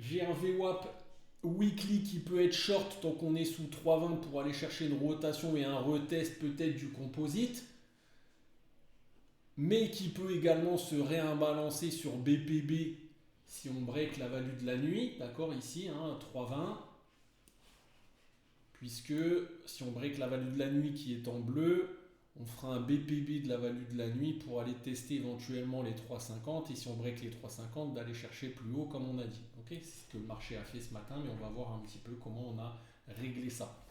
j'ai un VWAP weekly qui peut être short tant qu'on est sous 3,20 pour aller chercher une rotation et un retest peut-être du composite, mais qui peut également se réimbalancer sur BPB si on break la value de la nuit, d'accord, ici, 3,20, puisque si on break la value de la nuit qui est en bleu, on fera un BPB de la value de la nuit pour aller tester éventuellement les 3,50 et si on break les 3,50 d'aller chercher plus haut comme on a dit. Ok, c'est ce que le marché a fait ce matin, mais on va voir un petit peu comment on a réglé ça.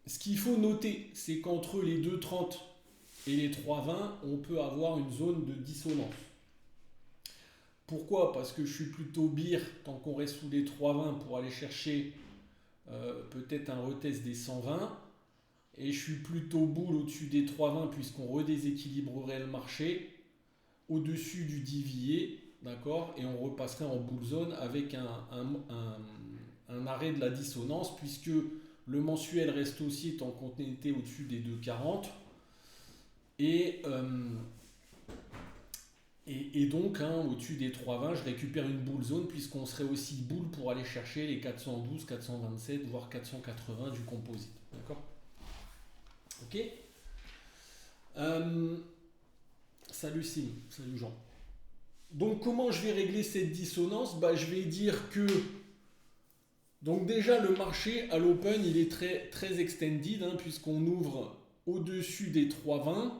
Ce qu'il faut noter, c'est qu'entre les 2,30 et les 3,20, on peut avoir une zone de dissonance. Pourquoi? Parce que je suis plutôt beer tant qu'on reste sous les 3,20 pour aller chercher peut-être un retest des 120. Et je suis plutôt bull au-dessus des 3,20 puisqu'on redéséquilibrerait le marché au-dessus du DVA, d'accord? Et on repasserait en bull zone avec un arrêt de la dissonance puisque le mensuel reste aussi tant qu'on était au-dessus des 2,40. Et, donc, au-dessus des 3,20, je récupère une bull zone puisqu'on serait aussi bull pour aller chercher les 412, 427, voire 480 du composite. D'accord? Ok. Salut Sim, salut Jean. Donc comment je vais régler cette dissonance? Je vais dire que donc déjà le marché à l'open il est très, très extended puisqu'on ouvre au-dessus des 3,20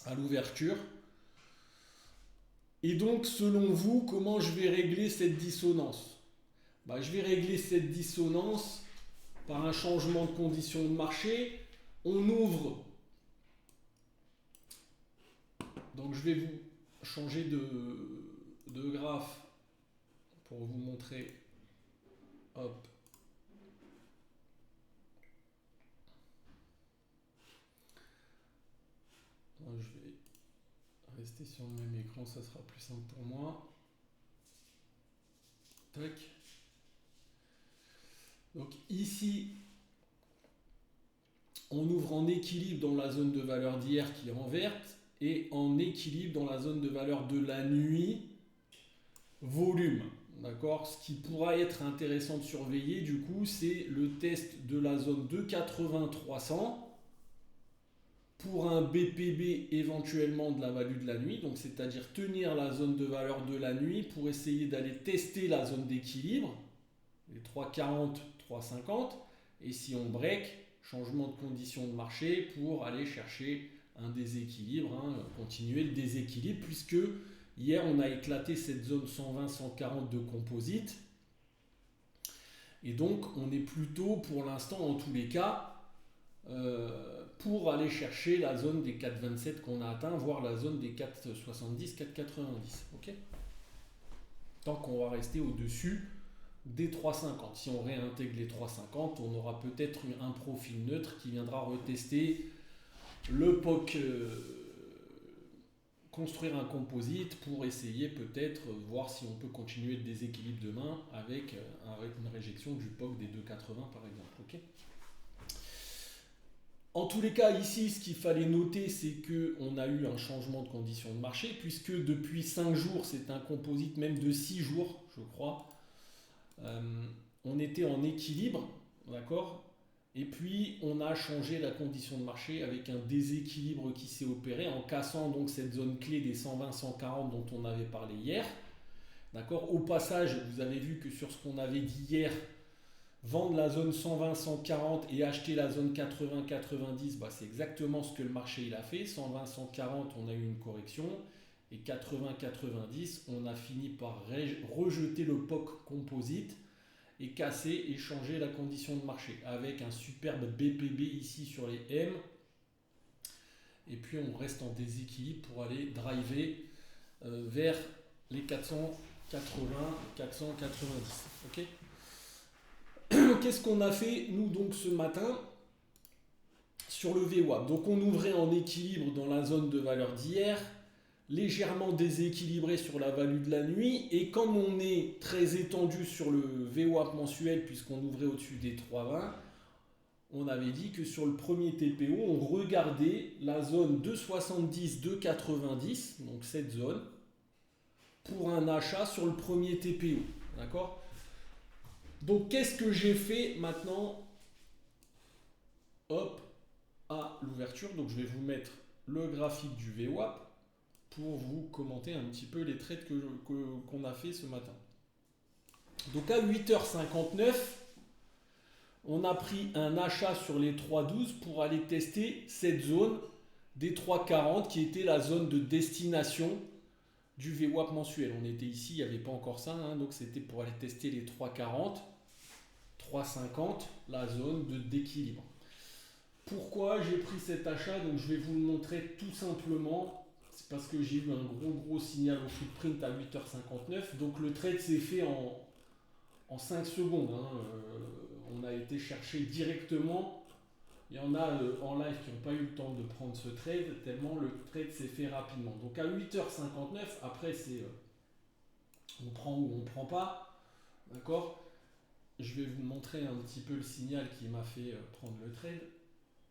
à l'ouverture. Et donc selon vous, comment je vais régler cette dissonance? Je vais régler cette dissonance par un changement de conditions de marché. On ouvre. Donc je vais vous changer de graphe pour vous montrer. Hop. Je vais rester sur le même écran, ça sera plus simple pour moi. Tac. Donc ici, on ouvre en équilibre dans la zone de valeur d'hier qui est en verte et en équilibre dans la zone de valeur de la nuit volume. D'accord. Ce qui pourra être intéressant de surveiller, du coup, c'est le test de la zone 2,80-300 pour un BPB éventuellement de la value de la nuit. Donc, c'est-à-dire tenir la zone de valeur de la nuit pour essayer d'aller tester la zone d'équilibre, les 3,40, 3,50. Et si on break, changement de conditions de marché pour aller chercher un déséquilibre, continuer le déséquilibre, puisque hier on a éclaté cette zone 120-140 de composite. Et donc on est plutôt pour l'instant en tous les cas pour aller chercher la zone des 4,27 qu'on a atteint, voire la zone des 4,70, 4,90. Ok. Tant qu'on va rester au-dessus des 3,50. Si on réintègre les 3,50, on aura peut-être un profil neutre qui viendra retester le POC, construire un composite pour essayer peut-être voir si on peut continuer le déséquilibre demain avec une réjection du POC des 2,80 par exemple. Ok. En tous les cas, ici, ce qu'il fallait noter, c'est qu'on a eu un changement de conditions de marché, puisque depuis 5 jours, c'est un composite même de 6 jours, je crois. On était en équilibre, d'accord? Et puis, on a changé la condition de marché avec un déséquilibre qui s'est opéré en cassant donc cette zone clé des 120-140 dont on avait parlé hier. D'accord? Au passage, vous avez vu que sur ce qu'on avait dit hier, vendre la zone 120-140 et acheter la zone 80-90, c'est exactement ce que le marché il a fait. 120-140, on a eu une correction. Et 80-90, on a fini par rejeter le POC composite et casser et changer la condition de marché avec un superbe BPB ici sur les M. Et puis on reste en déséquilibre pour aller driver vers les 480, 490. Ok. Qu'est-ce qu'on a fait nous donc ce matin sur le VWAP? Donc on ouvrait en équilibre dans la zone de valeur d'hier, légèrement déséquilibré sur la value de la nuit, et comme on est très étendu sur le VWAP mensuel puisqu'on ouvrait au-dessus des 3,20, on avait dit que sur le premier TPO on regardait la zone 2,70, 2,90, donc cette zone, pour un achat sur le premier TPO. D'accord? Donc qu'est-ce que j'ai fait maintenant? Hop, à l'ouverture. Donc je vais vous mettre le graphique du VWAP pour vous commenter un petit peu les trades qu'on a fait ce matin. Donc à 8h59, on a pris un achat sur les 3,12 pour aller tester cette zone des 3,40 qui était la zone de destination du VWAP mensuel. On était ici, il n'y avait pas encore ça, hein, donc c'était pour aller tester les 3,40, 3,50, la zone d'équilibre. Pourquoi j'ai pris cet achat? Donc je vais vous le montrer tout simplement. C'est parce que j'ai eu un gros signal au footprint à 8h59. Donc le trade s'est fait en 5 secondes. Hein. On a été chercher directement. Il y en a en live qui n'ont pas eu le temps de prendre ce trade, tellement le trade s'est fait rapidement. Donc à 8h59, après c'est on prend ou on ne prend pas. D'accord? Je vais vous montrer un petit peu le signal qui m'a fait prendre le trade.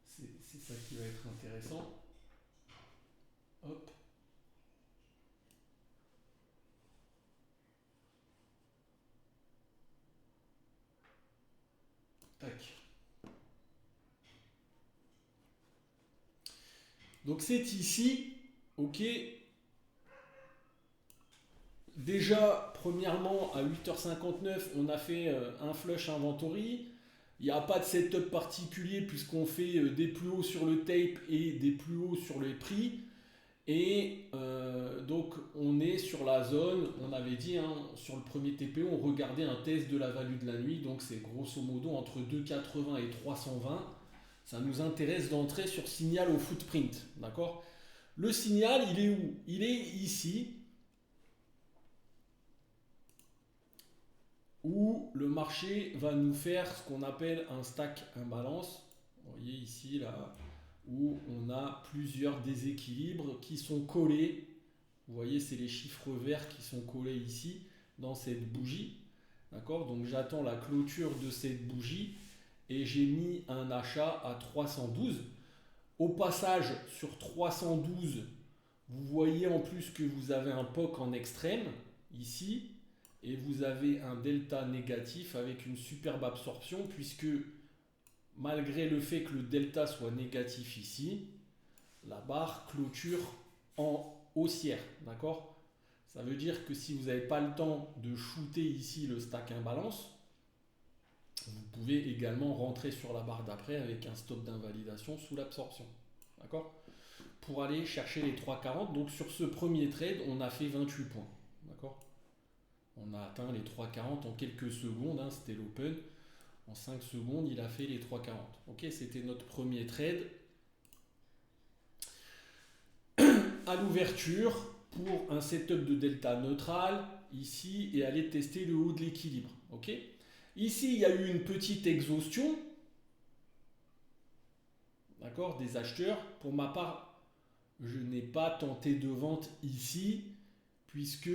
C'est ça qui va être intéressant. Hop. Tac. Donc c'est ici, ok. Déjà, premièrement, à 8h59, on a fait un flush inventory. Il n'y a pas de setup particulier puisqu'on fait des plus hauts sur le tape et des plus hauts sur les prix. Et donc on est sur la zone, on avait dit hein, sur le premier TPO, on regardait un test de la value de la nuit. Donc c'est grosso modo entre 2,80 et 320. Ça nous intéresse d'entrer sur signal au footprint. D'accord? Le signal, il est où? Il est ici. Où le marché va nous faire ce qu'on appelle un stack imbalance. Vous voyez ici, là, où on a plusieurs déséquilibres qui sont collés. Vous voyez, c'est les chiffres verts qui sont collés ici, dans cette bougie. D'accord? Donc j'attends la clôture de cette bougie et j'ai mis un achat à 312. Au passage, sur 312, vous voyez en plus que vous avez un POC en extrême, ici, et vous avez un delta négatif avec une superbe absorption puisque malgré le fait que le delta soit négatif ici, la barre clôture en haussière, d'accord? Ça veut dire que si vous n'avez pas le temps de shooter ici le stack imbalance, vous pouvez également rentrer sur la barre d'après avec un stop d'invalidation sous l'absorption, d'accord? Pour aller chercher les 3,40. Donc sur ce premier trade, on a fait 28 points, d'accord? On a atteint les 3,40 en quelques secondes, hein, c'était l'open. En 5 secondes, il a fait les 3,40. Ok, c'était notre premier trade. À l'ouverture, pour un setup de delta neutral, ici, et aller tester le haut de l'équilibre. Ok. Ici, il y a eu une petite exhaustion. D'accord, des acheteurs. Pour ma part, je n'ai pas tenté de vente ici. Puisque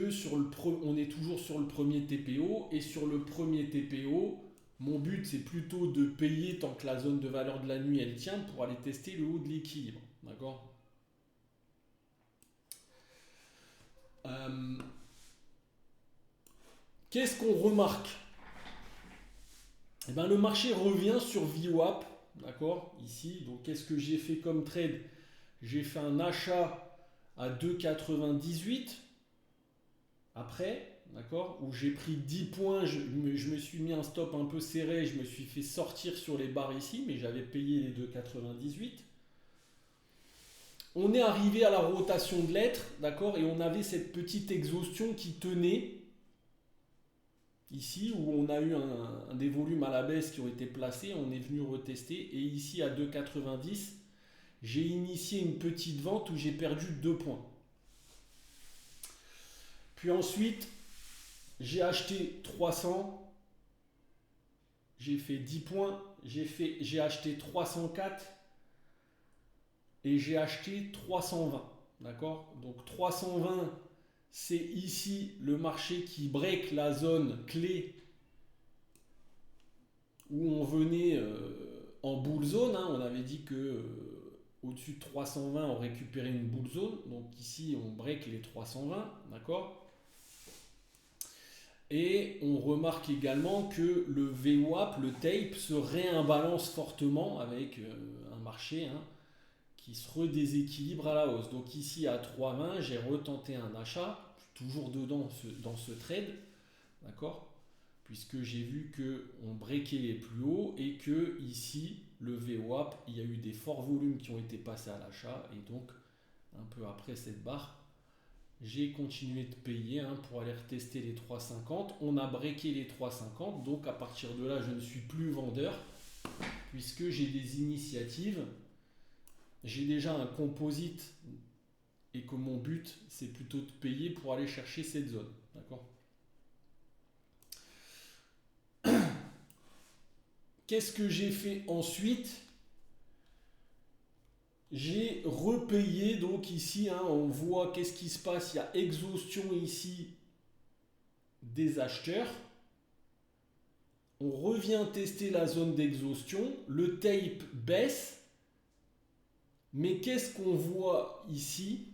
on est toujours sur le premier TPO et sur le premier TPO, mon but c'est plutôt de payer tant que la zone de valeur de la nuit elle tient pour aller tester le haut de l'équilibre. D'accord? Qu'est-ce qu'on remarque? Eh ben, le marché revient sur VWAP. D'accord? Ici, donc qu'est-ce que j'ai fait comme trade? J'ai fait un achat à 2,98. Après, d'accord, où j'ai pris 10 points, je me suis mis un stop un peu serré, je me suis fait sortir sur les barres ici, mais j'avais payé les 2,98. On est arrivé à la rotation de lettres, d'accord, et on avait cette petite exhaustion qui tenait ici, où on a eu des volumes à la baisse qui ont été placés, on est venu retester, et ici à 2,90, j'ai initié une petite vente où j'ai perdu 2 points. Puis ensuite, j'ai acheté 300, j'ai fait 10 points, j'ai acheté 304 et j'ai acheté 320. D'accord? Donc 320, c'est ici le marché qui break la zone clé où on venait en bull zone. Hein. On avait dit que au-dessus de 320, on récupérait une bull zone. Donc ici, on break les 320. D'accord? Et on remarque également que le VWAP, le tape, se réimbalance fortement avec un marché qui se redéséquilibre à la hausse. Donc ici à 3,20, j'ai retenté un achat, toujours dedans dans ce trade, d'accord, puisque j'ai vu qu'on breakait les plus hauts et que ici, le VWAP, il y a eu des forts volumes qui ont été passés à l'achat et donc un peu après cette barre, j'ai continué de payer pour aller retester les 3,50. On a breaké les 3,50, donc à partir de là, je ne suis plus vendeur puisque j'ai des initiatives. J'ai déjà un composite et que mon but, c'est plutôt de payer pour aller chercher cette zone. D'accord. Qu'est-ce que j'ai fait ensuite? J'ai repayé, donc ici, on voit qu'est-ce qui se passe. Il y a exhaustion ici des acheteurs. On revient tester la zone d'exhaustion. Le tape baisse. Mais qu'est-ce qu'on voit ici?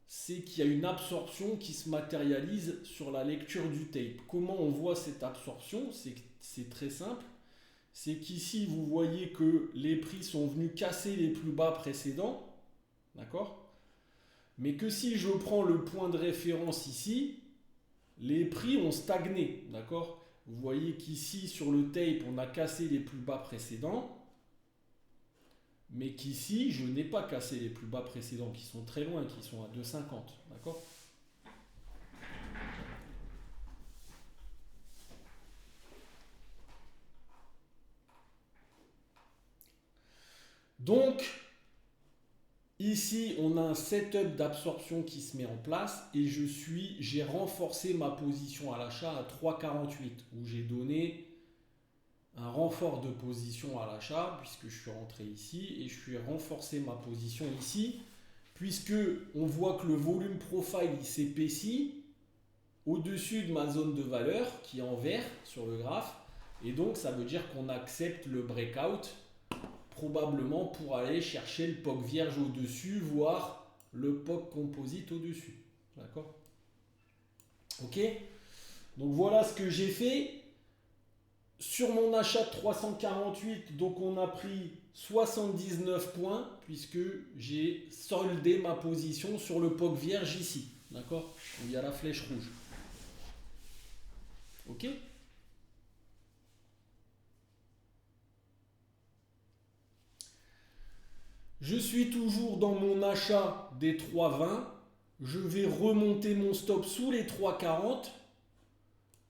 C'est qu'il y a une absorption qui se matérialise sur la lecture du tape. Comment on voit cette absorption? C'est très simple. C'est qu'ici, vous voyez que les prix sont venus casser les plus bas précédents. D'accord? Mais que si je prends le point de référence ici, les prix ont stagné. D'accord? Vous voyez qu'ici, sur le tape, on a cassé les plus bas précédents. Mais qu'ici, je n'ai pas cassé les plus bas précédents, qui sont très loin, qui sont à 2,50. D'accord? Donc, ici, on a un setup d'absorption qui se met en place et j'ai renforcé ma position à l'achat à 3,48 où j'ai donné un renfort de position à l'achat puisque je suis rentré ici et je suis renforcé ma position ici puisque on voit que le volume profile il s'épaissit au-dessus de ma zone de valeur qui est en vert sur le graphe et donc ça veut dire qu'on accepte le breakout probablement pour aller chercher le POC vierge au-dessus, voire le POC composite au-dessus. D'accord? Ok? Donc voilà ce que j'ai fait. Sur mon achat de 348, donc on a pris 79 points puisque j'ai soldé ma position sur le POC vierge ici. D'accord? Où il y a la flèche rouge. Ok? Je suis toujours dans mon achat des 3,20. Je vais remonter mon stop sous les 3,40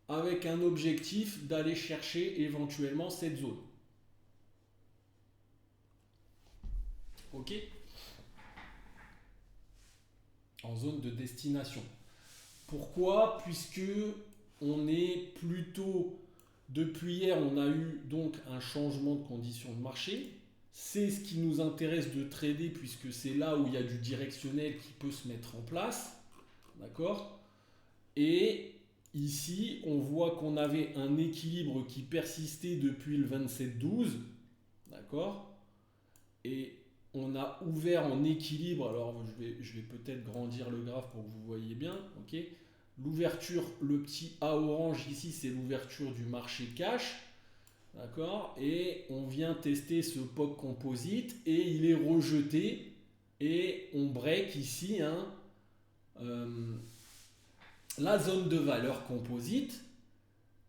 avec un objectif d'aller chercher éventuellement cette zone. Ok? En zone de destination. Pourquoi? Puisque on est plutôt, depuis hier, on a eu donc un changement de conditions de marché. C'est ce qui nous intéresse de trader puisque c'est là où il y a du directionnel qui peut se mettre en place. D'accord? Et ici, on voit qu'on avait un équilibre qui persistait depuis le 27-12. D'accord? Et on a ouvert en équilibre. Alors, je vais peut-être grandir le graphe pour que vous voyez bien. Ok? L'ouverture, le petit A orange ici, c'est l'ouverture du marché cash. D'accord? Et on vient tester ce POC composite et il est rejeté. Et on break ici la zone de valeur composite.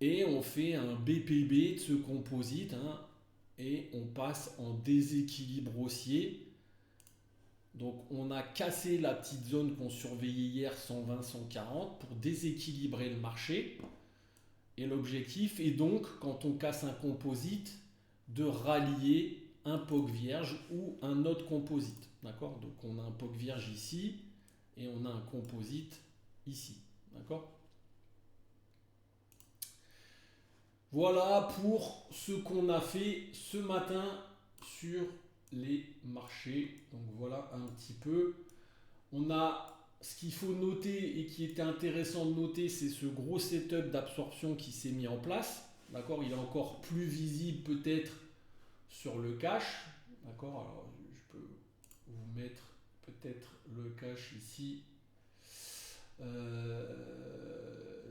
Et on fait un BPB de ce composite. Et on passe en déséquilibre haussier. Donc on a cassé la petite zone qu'on surveillait hier 120-140 pour déséquilibrer le marché. Et l'objectif est donc, quand on casse un composite, de rallier un POC vierge ou un autre composite. D'accord? Donc on a un POC vierge ici et on a un composite ici. D'accord? Voilà pour ce qu'on a fait ce matin sur les marchés. Donc voilà un petit peu. On a ce qu'il faut noter et qui était intéressant de noter, c'est ce gros setup d'absorption qui s'est mis en place. D'accord? Il est encore plus visible peut-être sur le cash. D'accord? Alors je peux vous mettre peut-être le cash ici.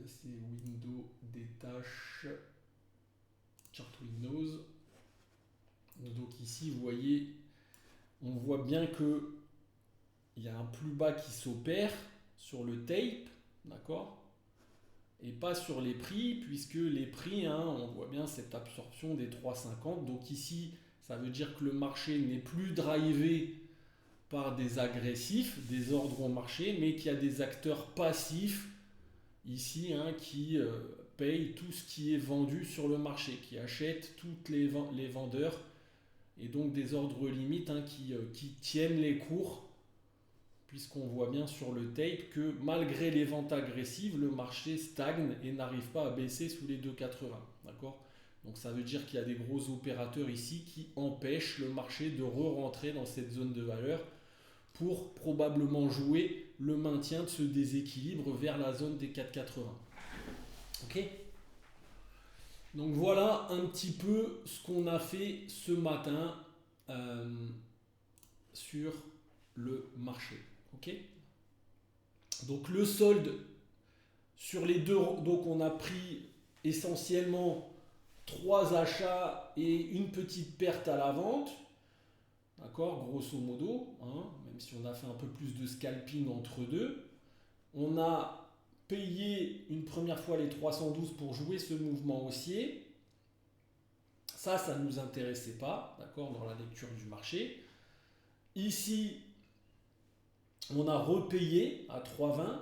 C'est ici, vous voyez, on voit bien que il y a un plus bas qui s'opère sur le tape, d'accord, et pas sur les prix, puisque les prix, hein, on voit bien cette absorption des 3,50. Donc ici, ça veut dire que le marché n'est plus drivé par des agressifs, des ordres au marché, mais qu'il y a des acteurs passifs ici, hein, qui payent tout ce qui est vendu sur le marché, qui achètent tous les vendeurs, et donc des ordres limites, hein, qui tiennent les cours, puisqu'on voit bien sur le tape que malgré les ventes agressives, le marché stagne et n'arrive pas à baisser sous les 2,80. D'accord? Donc ça veut dire qu'il y a des gros opérateurs ici qui empêchent le marché de re-rentrer dans cette zone de valeur pour probablement jouer le maintien de ce déséquilibre vers la zone des 4,80. Ok? Donc voilà un petit peu ce qu'on a fait ce matin sur le marché. Ok? Donc le solde sur les deux, donc on a pris essentiellement 3 achats et une petite perte à la vente. D'accord, grosso modo, hein, même si on a fait un peu plus de scalping entre deux. On a payé une première fois les 312 pour jouer ce mouvement haussier. Ça ne nous intéressait pas, d'accord, dans la lecture du marché. Ici, on a repayé à 3,20,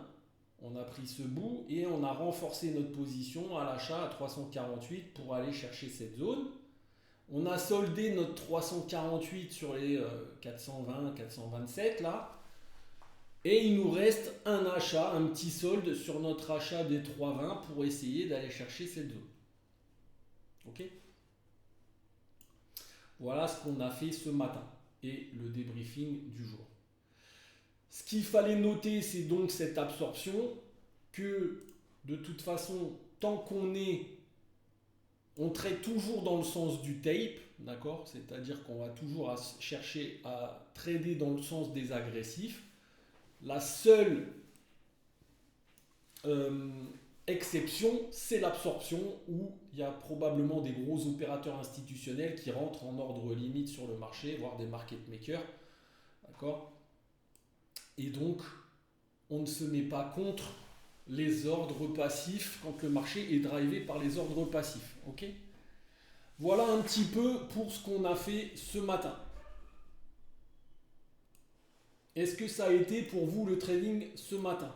on a pris ce bout et on a renforcé notre position à l'achat à 348 pour aller chercher cette zone. On a soldé notre 348 sur les 420, 427 là. Et il nous reste un achat, un petit solde sur notre achat des 3,20 pour essayer d'aller chercher cette zone. Ok? Voilà ce qu'on a fait ce matin et le débriefing du jour. Ce qu'il fallait noter, c'est donc cette absorption que de toute façon, tant on traite toujours dans le sens du tape, d'accord? C'est-à-dire qu'on va toujours chercher à trader dans le sens des agressifs. La seule exception, c'est l'absorption où il y a probablement des gros opérateurs institutionnels qui rentrent en ordre limite sur le marché, voire des market makers, d'accord? Et donc, on ne se met pas contre les ordres passifs quand le marché est drivé par les ordres passifs. Ok? Voilà un petit peu pour ce qu'on a fait ce matin. Est-ce que ça a été pour vous le trading ce matin?